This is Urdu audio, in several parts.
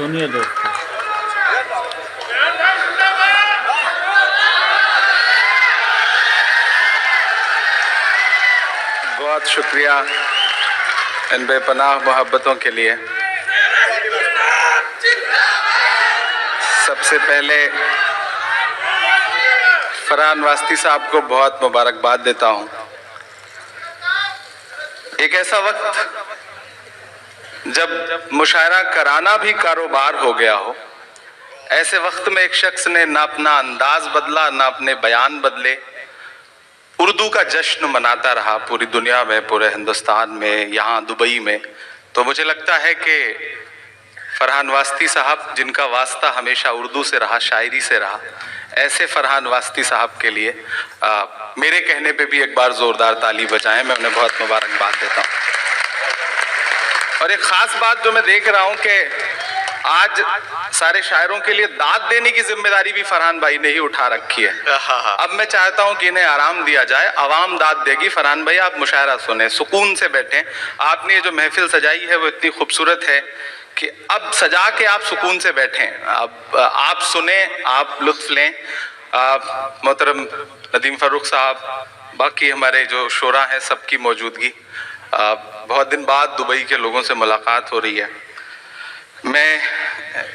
سنیے دوستو، بہت شکریہ ان بے پناہ محبتوں کے لیے۔ سب سے پہلے فرحان واسطی صاحب کو بہت مبارکباد دیتا ہوں۔ ایک ایسا وقت جب مشاعرہ کرانا بھی کاروبار ہو گیا ہو، ایسے وقت میں ایک شخص نے نہ اپنا انداز بدلا نہ اپنے بیان بدلے، اردو کا جشن مناتا رہا پوری دنیا میں، پورے ہندوستان میں، یہاں دبئی میں۔ تو مجھے لگتا ہے کہ فرحان واسطی صاحب، جن کا واسطہ ہمیشہ اردو سے رہا، شاعری سے رہا، ایسے فرحان واسطی صاحب کے لیے میرے کہنے پہ بھی ایک بار زوردار تالی بجائیں، میں انہیں بہت مبارکباد دیتا ہوں۔ اور ایک خاص بات جو میں دیکھ رہا ہوں کہ آج سارے شاعروں کے لیے داد دینے کی ذمہ داری بھی فرحان بھائی نے ہی اٹھا رکھی ہے۔ اب میں چاہتا ہوں کہ انہیں آرام دیا جائے، عوام داد دے گی۔ فرحان بھائی آپ مشاعرہ سنیں، سکون سے بیٹھیں۔ آپ نے یہ جو محفل سجائی ہے وہ اتنی خوبصورت ہے کہ اب سجا کے آپ سکون سے بیٹھیں، اب آپ سنیں، آپ لطف لیں۔ محترم ندیم فاروق صاحب، باقی ہمارے جو شعراء ہیں، سب کی موجودگی، بہت دن بعد دبئی کے لوگوں سے ملاقات ہو رہی ہے۔ میں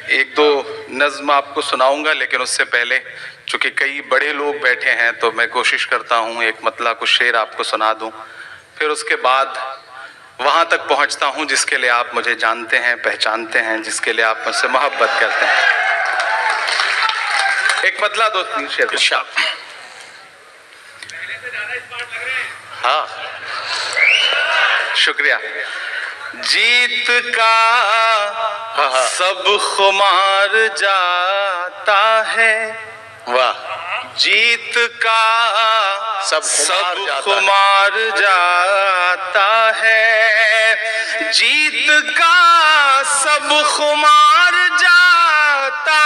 ایک دو نظم آپ کو سناؤں گا، لیکن اس سے پہلے چونکہ کئی بڑے لوگ بیٹھے ہیں تو میں کوشش کرتا ہوں ایک مطلع کچھ شعر آپ کو سنا دوں، پھر اس کے بعد وہاں تک پہنچتا ہوں جس کے لیے آپ مجھے جانتے ہیں، پہچانتے ہیں، جس کے لیے آپ مجھ سے محبت کرتے ہیں۔ ایک مطلع دو تین شعر۔ ہاں، شکریہ۔ جیت کا سب خمار جاتا ہے، واہ، جیت کا سب خمار جاتا ہے، جیت کا سب خمار جاتا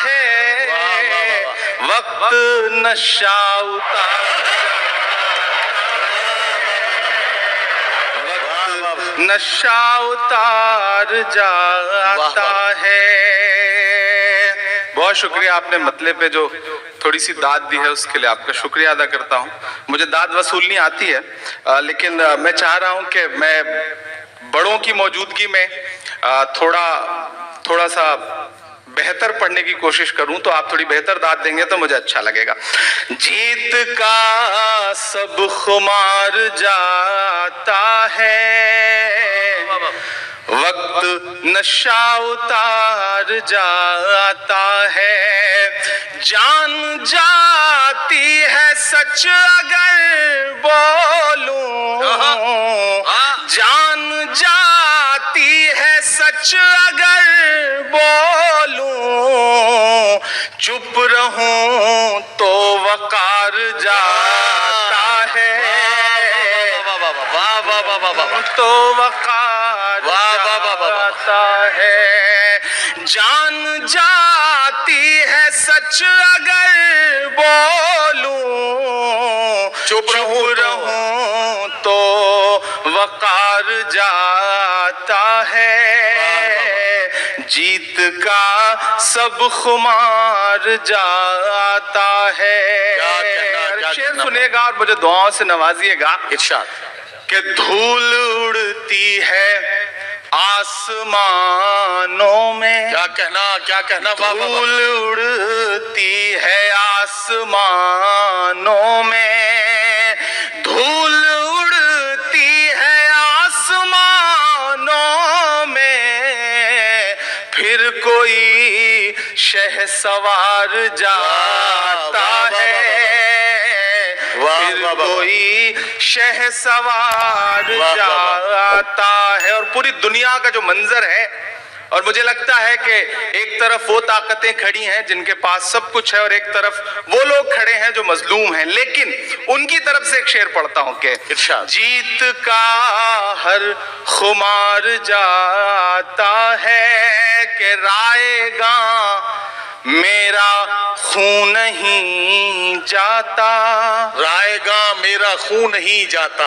ہے، وقت نشہ اتار جاتا ہے۔ بہت شکریہ، آپ نے مطلب پہ جو تھوڑی سی داد دی ہے اس کے لیے آپ کا شکریہ ادا کرتا ہوں۔ مجھے داد وصولنی آتی ہے، لیکن میں چاہ رہا ہوں کہ میں بڑوں کی موجودگی میں تھوڑا سا بہتر پڑھنے کی کوشش کروں، تو آپ تھوڑی بہتر داد دیں گے تو مجھے اچھا لگے گا۔ جیت کا سب خمار جاتا ہے، وقت نشہ اتار جاتا ہے، جان جاتی ہے سچ اگر بولوں، جان جاتی ہے سچ اگر بولوں، چپ رہوں تو وقار جاتا ہے، تو وقار جاتا ہے، جان جاتی ہے سچ اگر بولوں، چپ رہوں تو وقار جاتا ہے، جیت کا سب خمار جاتا ہے۔ شعر سنیے گا اور مجھے دعاؤں سے نوازیے گا۔ ارشاد کہ دھول اڑتی ہے آسمانوں میں، کیا کہنا دھول اڑتی ہے آسمانوں میں، دھول اڑتی ہے آسمانوں میں، پھر کوئی شہ سوار جاتا ہے، پھر کوئی شہ سوار جاتا ہے۔ اور پوری دنیا کا جو منظر ہے، اور مجھے لگتا ہے کہ ایک طرف وہ طاقتیں کھڑی ہیں جن کے پاس سب کچھ ہے، اور ایک طرف وہ لوگ کھڑے ہیں جو مظلوم ہیں، لیکن ان کی طرف سے ایک شعر پڑھتا ہوں کہ جیت کا ہر خمار جاتا ہے، کہ رائے گاں میرا خون نہیں جاتا، رائے گاں میرا خون نہیں جاتا،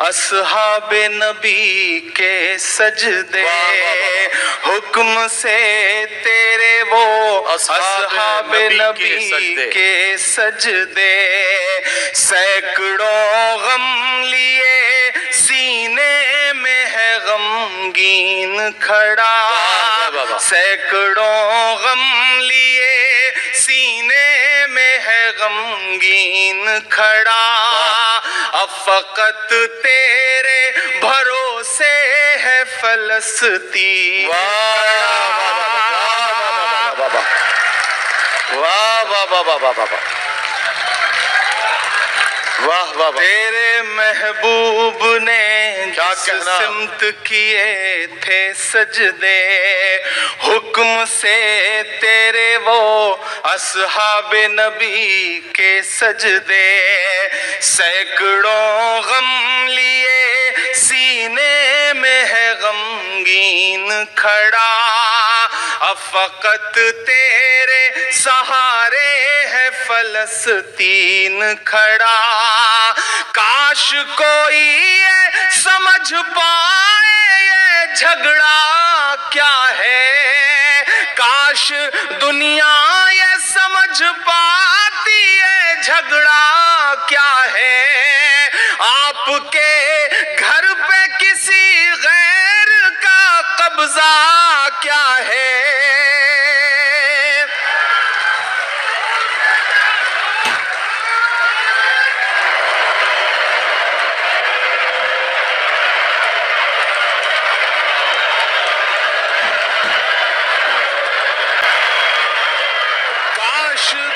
اصحاب نبی کے سجدے، حکم سے تیرے وہ اصحاب نبی کے سجدے، سینکڑوں غم لیے سینے میں ہے غمگین کھڑا، سینکڑوں غم لیے سینے میں ہے غمگین کھڑا، اب فقط تیرے بھروسے ہے فلسطین تیرے محبوب نے جس سمت کیے تھے سجدے، حکم سے تیرے وہ اصحاب نبی کے سجدے، سینکڑوں غم لیے سینے میں ہے غمگین کھڑا، اب فقط تیرے سہارے ہے فلسطین کھڑا، کاش کوئی یہ سمجھ پائے یہ جھگڑا کیا ہے، کاش دنیا یہ سمجھ پاتی یہ جھگڑا کیا ہے، آپ کے گھر پہ کسی غیر کا قبضہ کیا ہے،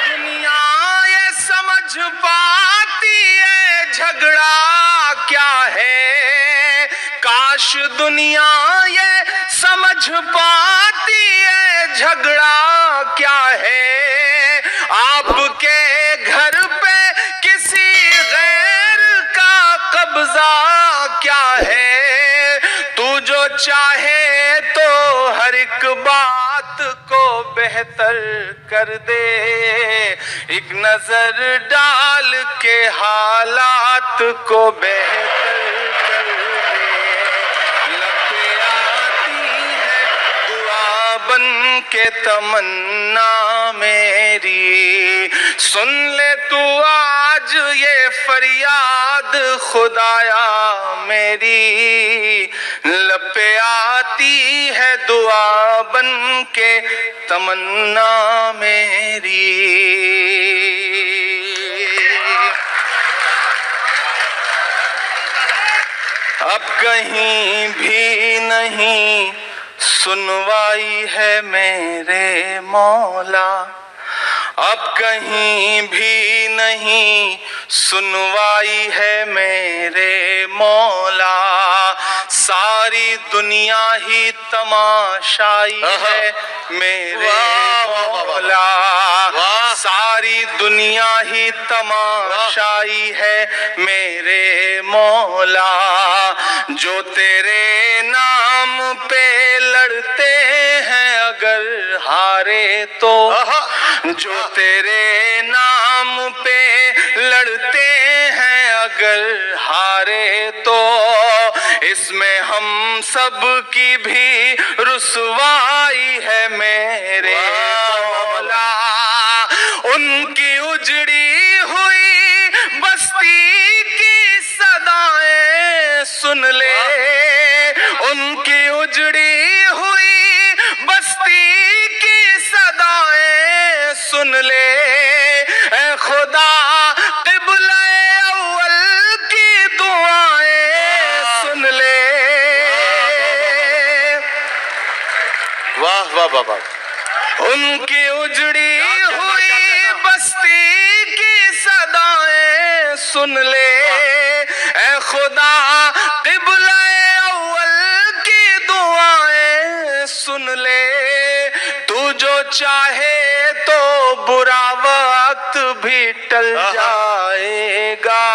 دنیا یہ سمجھ پاتی ہے جھگڑا کیا ہے، کاش دنیا یہ سمجھ پاتی ہے جھگڑا کیا ہے، آپ کے گھر پہ کسی غیر کا قبضہ کیا ہے، تو جو چاہے تو ہر ایک بات کو بہتر کر دے، ایک نظر ڈال کے حالات کو بہتر کر دے، لپے آتی ہے دعا بن کے تمنا میری، سن لے تو آج یہ فریاد خدایا میری، لپے آتی ہے دعا بن کے تمنا میری۔ اب کہیں بھی نہیں سنوائی ہے میرے مولا، اب کہیں بھی نہیں سنوائی ہے میرے مولا، ساری دنیا ہی تماشائی ہے میرے مولا، ساری دنیا ہی تماشائی ہے میرے مولا، جو تیرے نام پہ لڑتے ہیں اگر ہارے تو، جو تیرے نام پہ لڑتے ہیں اگر ہارے تو، اس میں ہم سب کی بھی رسوائی ہے میرے مولا، ان کی اجڑی ہوئی بستی کی صدائیں سن لے، ان کی اجڑی ہوئی بستی کی صدائیں سن لے، اے خدا قبلہ اول کی دعائیں سن لے۔ واہ واہ واہ واہ، ان کی اجڑی ہوئی بستی کی صدائیں سن لے، اے خدا قبلہ اول کی دعائیں سن لے، تو جو چاہے تو برا وقت بھی ٹل جائے گا،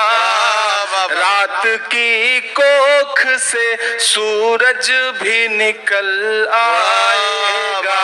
رات کی کوکھ سے سورج بھی نکل آئے گا،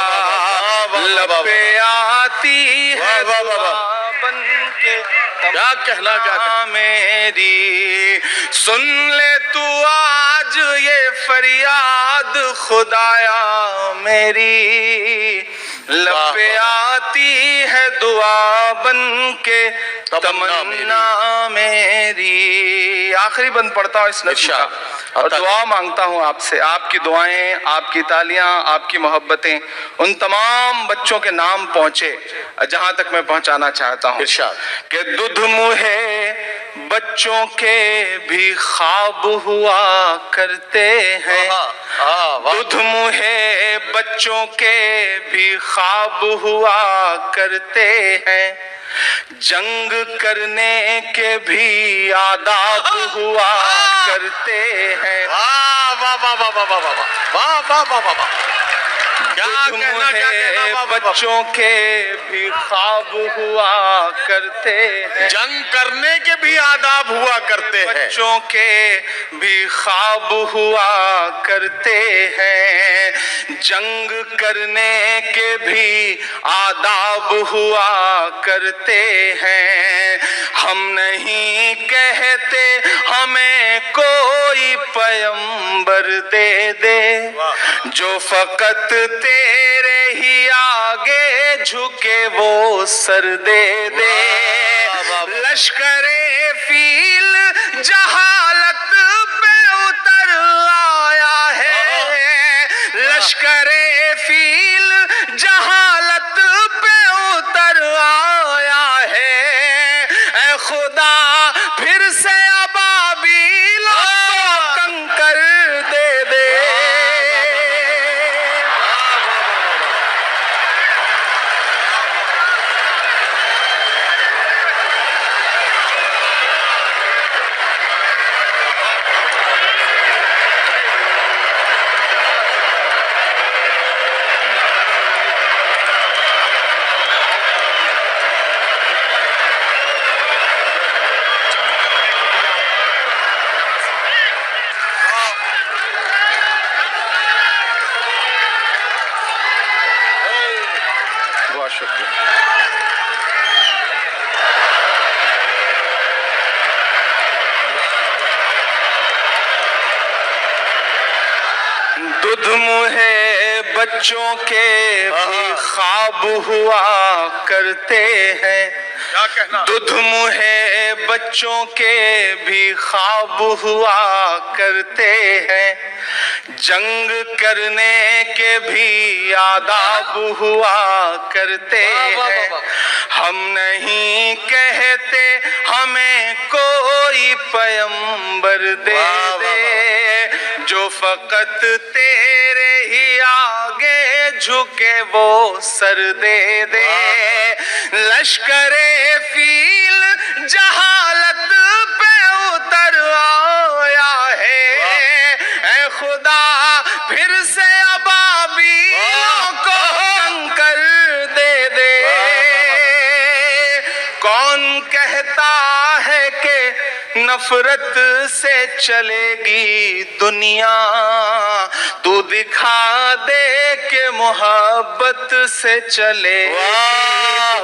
لپے آتی ہے دعا بن کے کیا کہنا میری سن لے تو آج یہ فریاد خدایا میری لب پہ آتی ہے دعا بن کے تمنا میری. آخری بند پڑھتا ہوں اس نظم کا اور دعا مانگتا ہوں آپ سے. آپ کی دعائیں، آپ کی تالیاں، آپ کی محبتیں ان تمام بچوں کے نام پہنچے جہاں تک میں پہنچانا چاہتا ہوں کہ دودھ منہ بچوں کے بھی خواب ہوا کرتے ہیں. دودھ منہ بچوں کے بھی خواب ہوا کرتے ہیں. جنگ کرنے کے بھی آداب ہوا کرتے ہیں. بچوں کے بھی خواب ہوا کرتے ہیں. جنگ کرنے کے بھی آداب ہوا کرتے ہیں. بچوں کے بھی خواب ہوا کرتے ہیں. جنگ کرنے کے بھی آداب ہوا کرتے ہیں. ہم نہیں کہتے ہمیں کوئی پیغمبر دے دے جو فقط تیرے ہی آگے جھکے وہ سر دے دے. لشکر فیل جہالت پہ اتر آیا ہے. لشکر فیل جہالت پہ اتر آیا ہے. اے خدا پھر سے ابابیل کو کنکر دے دے. بہت شکریہ. دودھ منہ بچوں کے بھی خواب ہوا کرتے ہیں. دودھ منہ بچوں کے بھی خواب ہوا کرتے ہیں. جنگ کرنے کے بھی آداب ہوا کرتے ہیں. ہم نہیں کہتے ہمیں کوئی پیغمبر دے دے جو فقط تیرے ہی آگے جھکے وہ سر دے دے. لشکر فیل جہالت پہ اتر آیا ہے. اے خدا پھر سے ابابیلوں کو کنکر دے دے. کون کہتا ہے کہ نفرت سے چلے گی دنیا تو دکھا دے کہ محبت سے چلے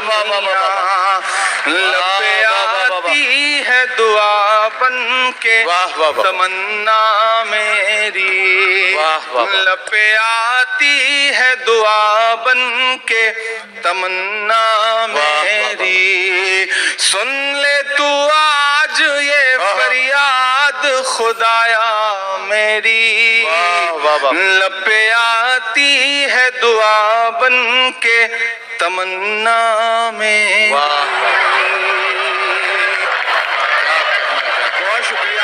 دنیا. لب پہ آتی ہے دعا بن کے تمنا میری. لب پہ آتی ہے دعا بن کے تمنا میری. سن لے تو آج یہ فریاد خدایا میری. لب پہ آتی ہے دعا بن کے تمنا میری. بہت شکریہ.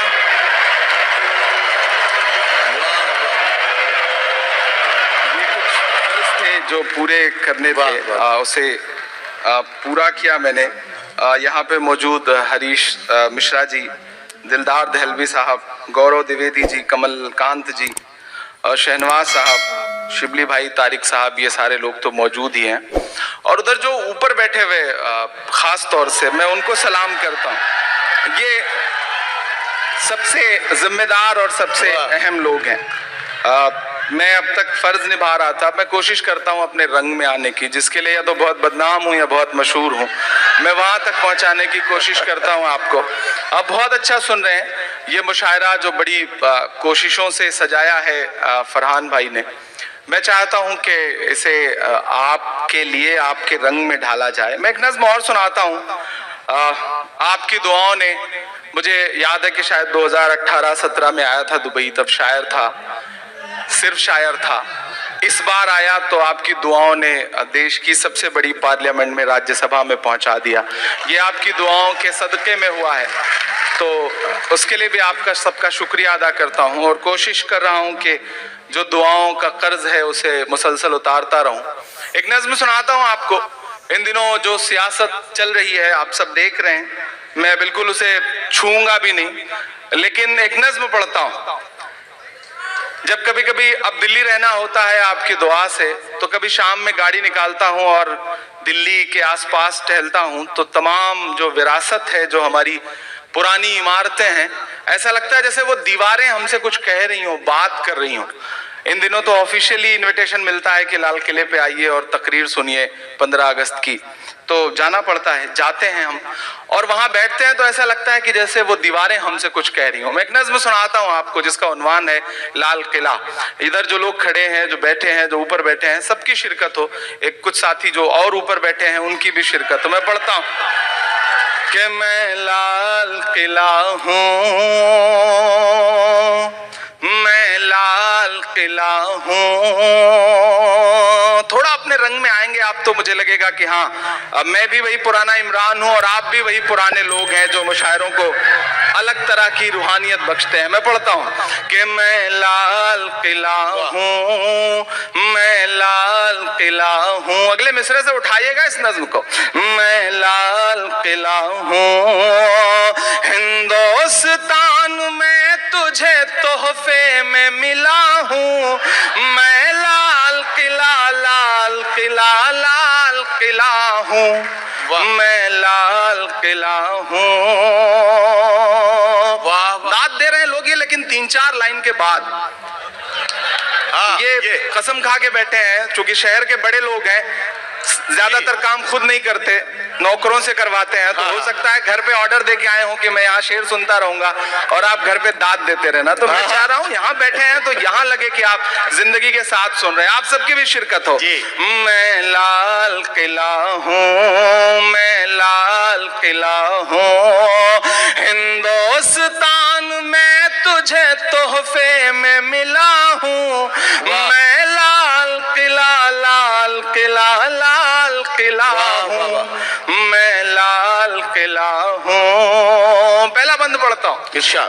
یہ کچھ فرض تھے جو پورے کرنے تھے، اسے پورا کیا میں نے. یہاں پہ موجود ہریش مشرا جی، دلدار دہلوی صاحب، گورو دیویدی جی، کمل کانت جی، شہنواز صاحب، شبلی بھائی، طارق صاحب، یہ سارے لوگ تو موجود ہی ہیں. اور ادھر جو اوپر بیٹھے ہوئے خاص طور سے میں ان کو سلام کرتا ہوں. یہ سب سے ذمہ دار اور سب سے اہم لوگ ہیں. میں اب تک فرض نبھا رہا تھا. میں کوشش کرتا ہوں اپنے رنگ میں آنے کی، جس کے لیے یا تو بہت بدنام ہوں یا بہت مشہور ہوں. میں وہاں تک پہنچانے کی کوشش کرتا ہوں آپ کو. آپ بہت اچھا سن رہے ہیں یہ مشاعرہ جو بڑی کوششوں سے سجایا ہے فرحان بھائی نے. میں چاہتا ہوں کہ اسے آپ کے لیے آپ کے رنگ میں ڈھالا جائے. میں ایک نظم اور سناتا ہوں. آپ کی دعاؤں نے, مجھے یاد ہے کہ شاید 2018-17 میں آیا تھا دبئی, تب شاعر تھا, صرف شاعر تھا. اس بار آیا تو آپ کی دعاؤں نے دیش کی سب سے بڑی پارلیمنٹ میں, راجیہ سبھا میں پہنچا دیا. یہ آپ کی دعاؤں کے صدقے میں ہوا ہے, تو اس کے لیے بھی آپ کا سب کا شکریہ ادا کرتا ہوں, اور کوشش کر رہا ہوں کہ جو دعاؤں کا قرض ہے اسے مسلسل اتارتا رہوں. ایک نظم سناتا ہوں آپ کو. ان دنوں جو سیاست چل رہی ہے آپ سب دیکھ رہے ہیں, میں بالکل اسے چھوؤں گا بھی نہیں, لیکن ایک نظم پڑھتا ہوں. جب کبھی کبھی اب دلی رہنا ہوتا ہے آپ کی دعا سے, تو کبھی شام میں گاڑی نکالتا ہوں اور دلی کے آس پاس ٹہلتا ہوں, تو تمام جو وراثت ہے, جو ہماری پرانی عمارتیں ہیں, ایسا لگتا ہے جیسے وہ دیواریں ہم سے کچھ کہہ رہی ہوں, بات کر رہی ہوں. ان دنوں تو آفیشیلی انویٹیشن ملتا ہے کہ لال قلعے پہ آئیے اور تقریر سنیے 15 اگست کی, تو جانا پڑتا ہے. جاتے ہیں ہم اور وہاں بیٹھتے ہیں تو ایسا لگتا ہے کہ جیسے وہ دیواریں ہم سے کچھ کہہ رہی ہوں. میں ایک نظم سناتا ہوں آپ کو جس کا عنوان ہے لال قلعہ. ادھر جو لوگ کھڑے ہیں, جو بیٹھے ہیں, جو اوپر بیٹھے ہیں, سب کی شرکت ہو. ایک کچھ ساتھی جو اور اوپر بیٹھے ہیں ان کی بھی شرکت ہو. میں پڑھتا ہوں کہ میں لال قلعہ ہوں, میں لال قلعہ ہوں. تھوڑا اپنے رنگ میں آئیں گے آپ تو مجھے لگے گا کہ ہاں, اب میں بھی وہی پرانا عمران ہوں اور آپ بھی وہی پرانے لوگ ہیں جو مشاعروں کو الگ طرح کی روحانیت بخشتے ہیں. میں پڑھتا ہوں کہ میں لال قلعہ ہوں, میں لال قلعہ ہوں. اگلے مصرے سے اٹھائیے گا اس نظم کو. میں لال قلعہ ہوں, ہندوستان میں تجھے تحفے میں ملا ہوں. میں لال قلعہ, لال قلعہ, لال قلعہ ہوں. میں لال قلعہ ہوں. داد دے رہے ہیں لوگ یہ, لیکن 3-4 لائن کے بعد یہ قسم کھا کے بیٹھے ہیں. چونکہ شہر کے بڑے لوگ ہیں, زیادہ تر کام خود نہیں کرتے, نوکروں سے کرواتے ہیں, تو ہو سکتا ہے گھر پہ آرڈر دے کے آئے ہوں کہ میں یہاں شعر سنتا رہوں گا اور آپ گھر پہ داد دیتے رہنا. تو میں چاہ رہا ہوں یہاں بیٹھے ہیں تو یہاں لگے کہ آپ زندگی کے ساتھ سن رہے ہیں. آپ سب کی بھی شرکت ہو. میں لال قلعہ ہوں, میں لال قلعہ ہوں, ہندوستان میں تجھے تحفے میں ملا ہوں. میں لال قلعہ, لال قلعہ, لال قلعہ ہوں. میں لال قلعہ ہوں. پہلا بند پڑھتا ہوں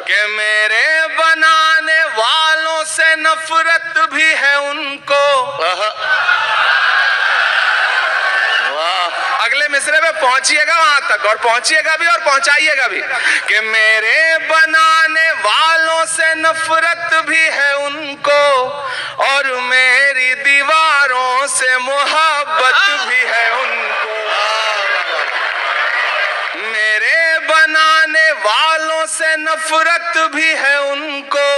کہ میرے بنانے والوں سے نفرت بھی ہے ان کو. اگلے مصرے میں پہنچیے گا وہاں تک, اور پہنچیے گا بھی اور پہنچائیے گا بھی, کہ میرے بنانے والوں سے نفرت بھی ہے ان کو, اور میری دیواروں سے محبت بھی ہے ان کو. میرے بنانے والوں سے نفرت بھی ہے ان کو,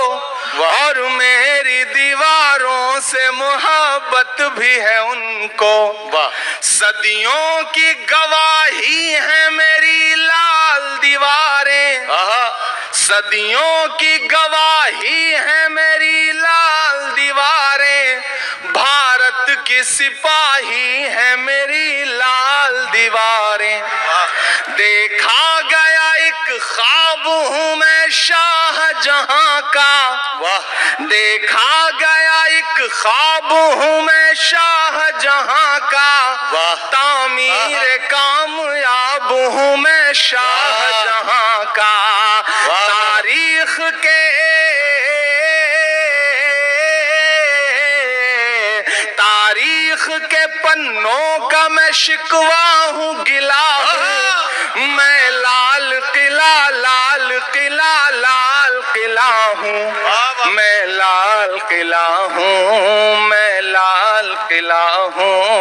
اور میری دیواروں سے محبت بھی ہے ان کو. صدیوں کی گواہی ہے میری لال دیواریں, صدیوں کی گواہی ہے میری لال دیواریں. بھارت کی سپاہی ہے میری لال دیواریں. دیکھا گیا ایک خواب ہوں میں شاہ جہاں کا, دیکھا گیا ایک خواب ہوں میں شاہ جہاں کا. تعمیر کامیاب ہوں میں شاہ جہاں کا. تاریخ کے پنوں کا میں شکوا ہوں, گلا ہوں. میں لال قلعہ, لال قلعہ, لال قلعہ ہوں. میں لال قلعہ ہوں, میں لال قلعہ ہوں.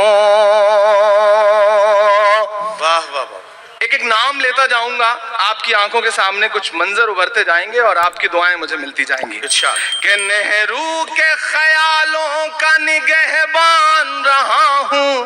ایک نام لیتا جاؤں گا, آپ کی آنکھوں کے سامنے کچھ منظر ابھرتے جائیں گے اور آپ کی دعائیں مجھے ملتی جائیں گی. کہ نہرو کے خیالوں کا نگہبان رہا ہوں,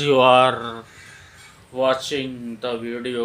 you are watching the video